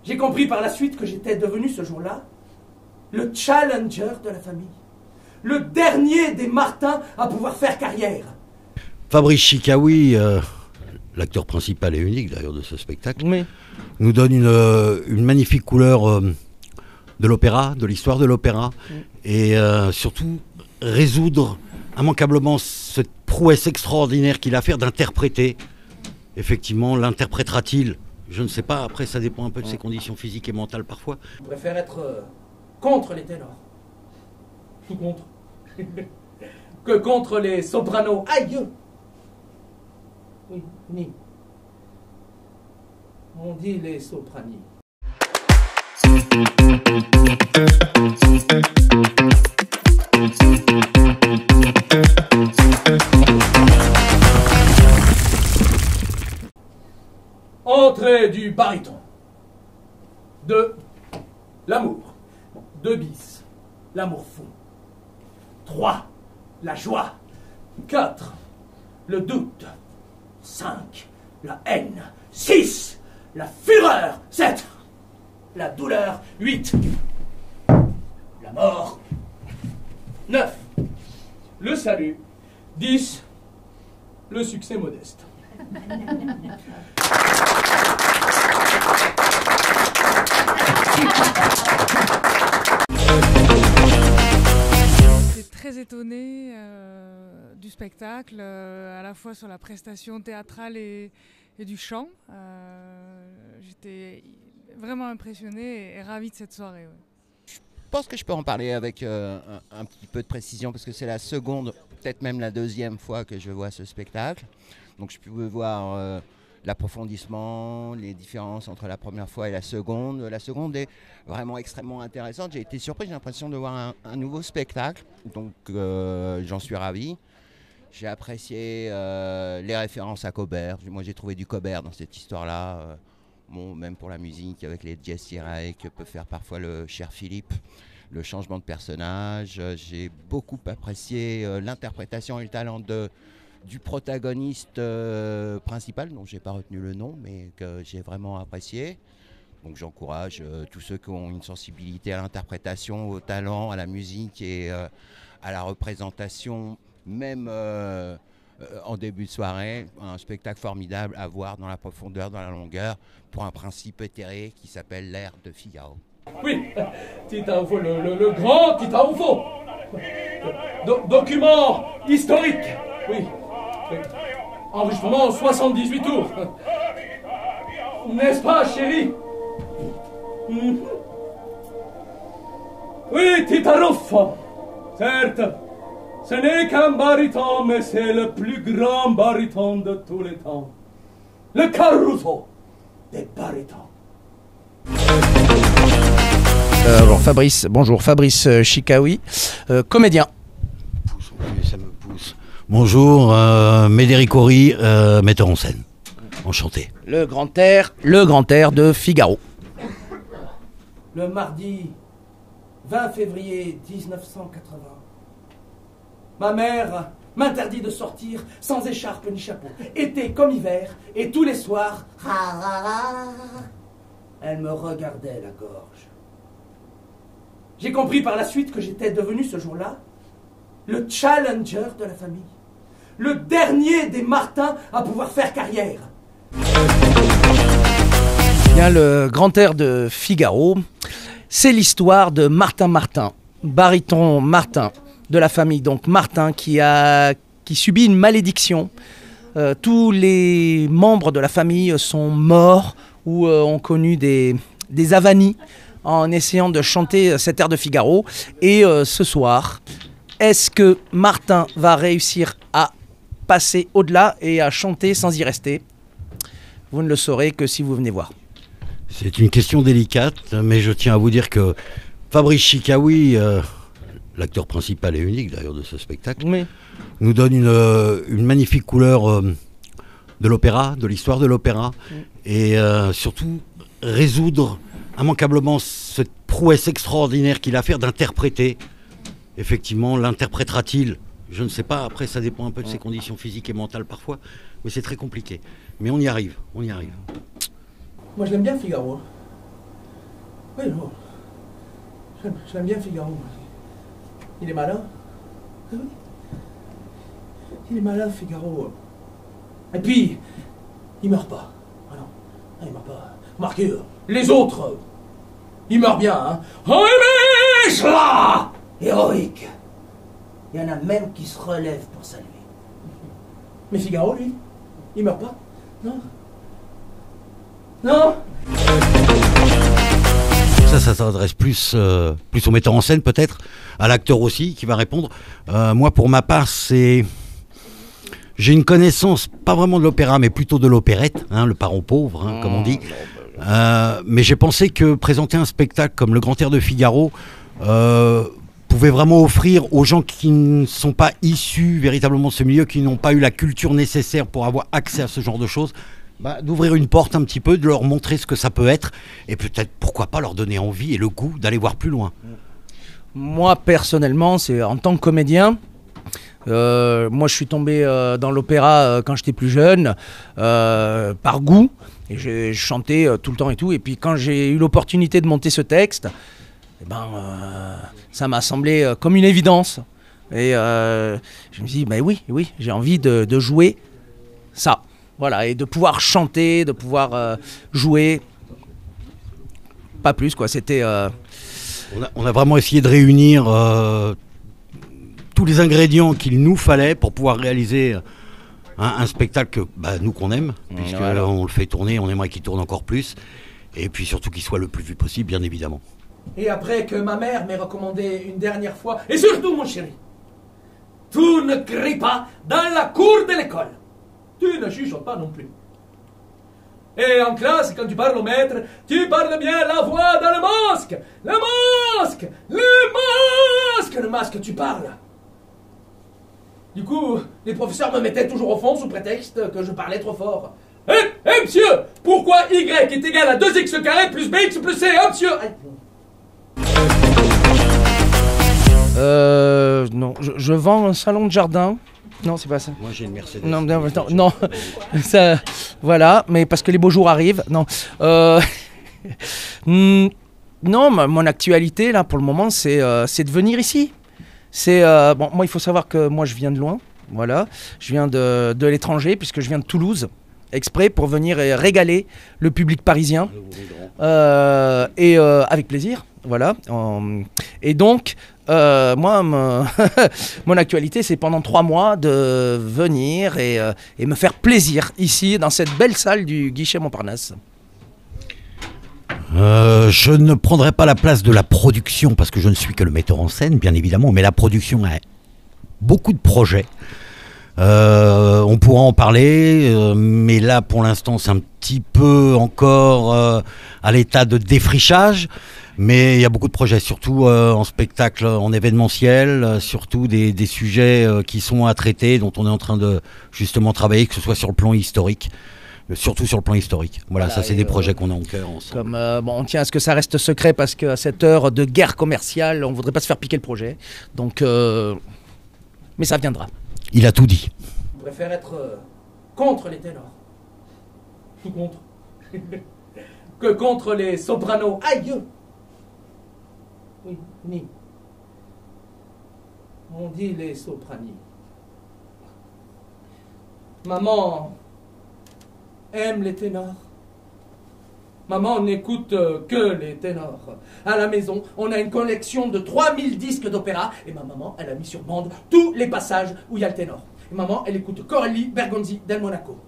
J'ai compris par la suite que j'étais devenu ce jour-là le challenger de la famille. Le dernier des Martins à pouvoir faire carrière. Fabrice Chikaoui, l'acteur principal et unique d'ailleurs de ce spectacle, Oui. nous donne une magnifique couleur de l'opéra, de l'histoire de l'opéra, et surtout résoudre immanquablement cette prouesse extraordinaire qu'il a à faire d'interpréter. Effectivement, l'interprétera-t-il? Je ne sais pas, après ça dépend un peu de ses conditions physiques et mentales parfois. Je préfère être contre les ténors. Tout contre. Que contre les sopranos. Aïe! Oui, ni. On dit les soprani. Entrée du baryton. 2. L'amour. 2 bis. L'amour fou. 3. La joie. 4. Le doute. 5. La haine. 6. La fureur. 7. La douleur. 8. La mort. 9. Le salut. 10. Le succès modeste. J'étais très étonnée du spectacle, à la fois sur la prestation théâtrale et du chant. J'étais vraiment impressionnée et ravie de cette soirée. Ouais. Je pense que je peux en parler avec un petit peu de précision parce que c'est la seconde, peut-être même la deuxième fois que je vois ce spectacle. Donc je peux voir l'approfondissement, les différences entre la première fois et la seconde. La seconde est vraiment extrêmement intéressante. J'ai été surpris, j'ai l'impression de voir un nouveau spectacle. Donc j'en suis ravi. J'ai apprécié les références à Cobert. Moi j'ai trouvé du Cobert dans cette histoire-là. Bon, même pour la musique, avec les jazz Sirac que peut faire parfois le cher Philippe, le changement de personnage. J'ai beaucoup apprécié l'interprétation et le talent du protagoniste principal, dont je n'ai pas retenu le nom, mais que j'ai vraiment apprécié. Donc j'encourage tous ceux qui ont une sensibilité à l'interprétation, au talent, à la musique et à la représentation, même en début de soirée, un spectacle formidable à voir dans la profondeur, dans la longueur, pour un principe éthéré qui s'appelle l'air de Figaro. Oui, Tita Ufo, le grand Tita Ufo. Document historique. Oui. Enregistrement 78 tours. N'est-ce pas, chérie? Oui, Tita Ufo. Certes. Ce n'est qu'un baryton, mais c'est le plus grand baryton de tous les temps. Le Caruso des barytons. Alors Fabrice, bonjour, Fabrice Chikaoui, comédien. Ça me pousse. Bonjour, Médéric Horry, metteur en scène. Enchanté. Le grand air de Figaro. Le mardi 20 février 1980. Ma mère m'interdit de sortir sans écharpe ni chapeau, été comme hiver, et tous les soirs, elle me regardait la gorge. J'ai compris par la suite que j'étais devenu ce jour-là le challenger de la famille, le dernier des Martins à pouvoir faire carrière. Bien, le grand air de Figaro, c'est l'histoire de Martin Martin, baryton Martin de la famille, donc Martin qui subit une malédiction. Tous les membres de la famille sont morts ou ont connu des avanies en essayant de chanter cet air de Figaro. Et ce soir, est-ce que Martin va réussir à passer au-delà et à chanter sans y rester? Vous ne le saurez que si vous venez voir. C'est une question délicate, mais je tiens à vous dire que Fabrice Chikaoui, l'acteur principal et unique d'ailleurs de ce spectacle, Oui. nous donne une magnifique couleur de l'opéra, de l'histoire de l'opéra, et surtout résoudre immanquablement cette prouesse extraordinaire qu'il a à faire d'interpréter. Effectivement, l'interprétera-t-il? Je ne sais pas, après ça dépend un peu de ses conditions physiques et mentales parfois, mais c'est très compliqué. Mais on y arrive, on y arrive. Moi je l'aime bien Figaro. Oui, non. J'aime bien Figaro. Il est malin. Ah oui. Il est malin, Figaro. Et puis, il meurt pas. Ah non, il meurt pas. Remarquez, les autres, ils meurent bien, hein. Oh, mais là, héroïque. Il y en a même qui se relèvent pour saluer. Mais Figaro, lui, il meurt pas. Non. Non. Ça s'adresse plus au metteur en scène peut-être, à l'acteur aussi qui va répondre. Moi pour ma part j'ai une connaissance pas vraiment de l'opéra mais plutôt de l'opérette, hein, le parent pauvre hein, comme on dit. Mais j'ai pensé que présenter un spectacle comme Le Grand Air de Figaro pouvait vraiment offrir aux gens qui ne sont pas issus véritablement de ce milieu, qui n'ont pas eu la culture nécessaire pour avoir accès à ce genre de choses, d'ouvrir une porte un petit peu, de leur montrer ce que ça peut être et peut-être pourquoi pas leur donner envie et le goût d'aller voir plus loin. Moi personnellement, c'est en tant que comédien, moi je suis tombé dans l'opéra quand j'étais plus jeune par goût et j'ai chanté tout le temps et tout, et puis quand j'ai eu l'opportunité de monter ce texte, ça m'a semblé comme une évidence et je me suis dit oui j'ai envie de jouer ça. Voilà, et de pouvoir chanter, de pouvoir jouer, pas plus quoi, c'était... On a vraiment essayé de réunir tous les ingrédients qu'il nous fallait pour pouvoir réaliser un spectacle que, nous qu'on aime, puisqu'on le fait tourner, on aimerait qu'il tourne encore plus, et puis surtout qu'il soit le plus vu possible, bien évidemment. Et après que ma mère m'ait recommandé une dernière fois, et surtout mon chéri, tu ne cries pas dans la cour de l'école. Tu ne chuchotes pas non plus. Et en classe, quand tu parles au maître, tu parles bien la voix dans le masque. Le masque. Le masque. Le masque, tu parles. Du coup, les professeurs me mettaient toujours au fond sous prétexte que je parlais trop fort. Monsieur, pourquoi Y est égal à 2x carré plus BX plus C, monsieur? Non, je vends un salon de jardin. Non, c'est pas ça. Moi, j'ai une Mercedes. Non, ça, voilà, mais parce que les beaux jours arrivent. Non, non, mon actualité là pour le moment, c'est de venir ici. Bon, moi, il faut savoir que moi, je viens de loin. Voilà, je viens de l'étranger puisque je viens de Toulouse, exprès pour venir régaler le public parisien et avec plaisir. Voilà, et donc. Moi, mon actualité, c'est pendant 3 mois de venir et me faire plaisir ici, dans cette belle salle du Guichet Montparnasse. Je ne prendrai pas la place de la production parce que je ne suis que le metteur en scène, bien évidemment, mais la production a beaucoup de projets. On pourra en parler, mais là, pour l'instant, c'est un petit peu encore à l'état de défrichage. Mais il y a beaucoup de projets, surtout en spectacle, en événementiel, surtout des sujets qui sont à traiter, dont on est en train de justement travailler, que ce soit sur le plan historique, surtout sur le plan historique. Voilà, ça c'est des projets qu'on a en cœur ensemble. Comme on tient à ce que ça reste secret parce qu'à cette heure de guerre commerciale, on ne voudrait pas se faire piquer le projet. Donc, mais ça viendra. Il a tout dit. Je préfère être contre les ténors. Tout contre. Que contre les sopranos. Aïe! Oui, ni. On dit les soprani. Maman aime les ténors. Maman n'écoute que les ténors. À la maison, on a une collection de 3000 disques d'opéra et ma maman, elle a mis sur bande tous les passages où il y a le ténor. Et maman, elle écoute Corelli, Bergonzi, Del Monaco.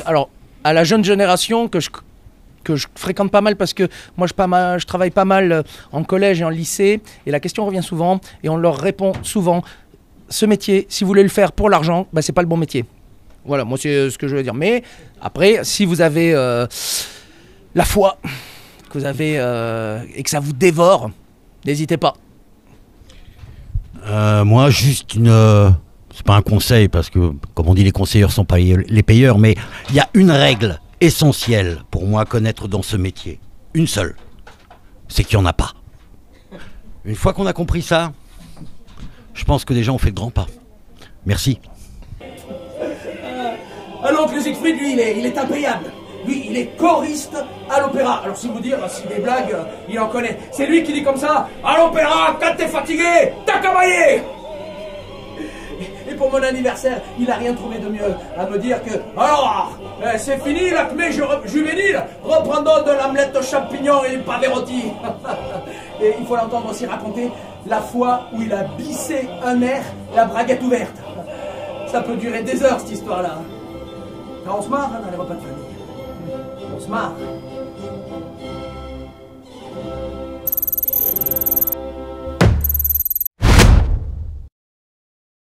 Alors, à la jeune génération que je fréquente pas mal parce que moi je travaille pas mal en collège et en lycée et la question revient souvent et on leur répond souvent, ce métier, si vous voulez le faire pour l'argent, c'est pas le bon métier. Voilà, moi c'est ce que je veux dire. Mais après, si vous avez la foi, que vous avez et que ça vous dévore, n'hésitez pas. Moi, juste c'est pas un conseil parce que, comme on dit, les conseilleurs sont pas les payeurs, mais il y a une règle essentielle pour moi à connaître dans ce métier. Une seule. C'est qu'il n'y en a pas. Une fois qu'on a compris ça, je pense que déjà on fait de grands pas. Merci. Alors que le Siegfried, lui, il est impayable. Lui, il est choriste à l'opéra. Alors si vous dire, si des blagues, il en connaît. C'est lui qui dit comme ça, à l'opéra, quand t'es fatigué, t'as cavaillé. Et pour mon anniversaire, il n'a rien trouvé de mieux à me dire que alors, c'est fini l'acmé juvénile, reprendons de l'omelette aux champignons et du pavé rôti. Et il faut l'entendre aussi raconter la fois où il a bissé un air, la braguette ouverte. Ça peut durer des heures cette histoire-là. Car on se marre dans les repas de famille. On se marre.